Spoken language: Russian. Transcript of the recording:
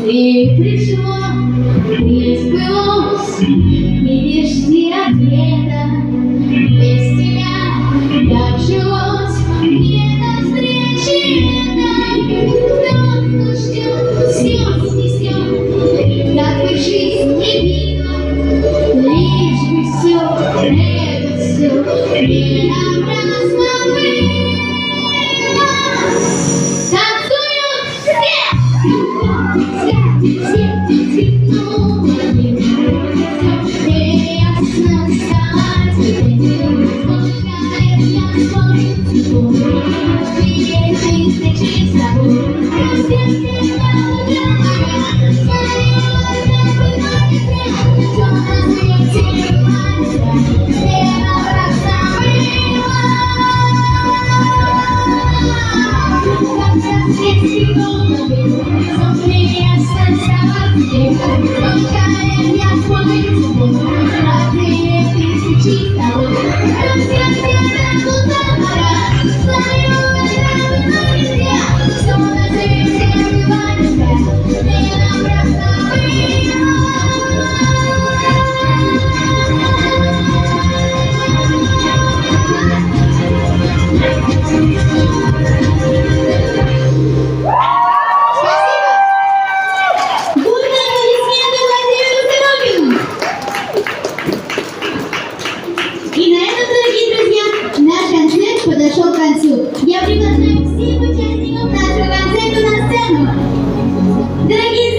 Ты пришло, не сбылось, не жди ответа. Без тебя так жилось, не до встречи этой. Кто ждет, слез не ждет, как бы жизнь не била, лишь бы все, это все не напрасно было. Танцуют все! Подошел к концу. Я приглашаю всех участников нашего концерта на сцену. Дорогие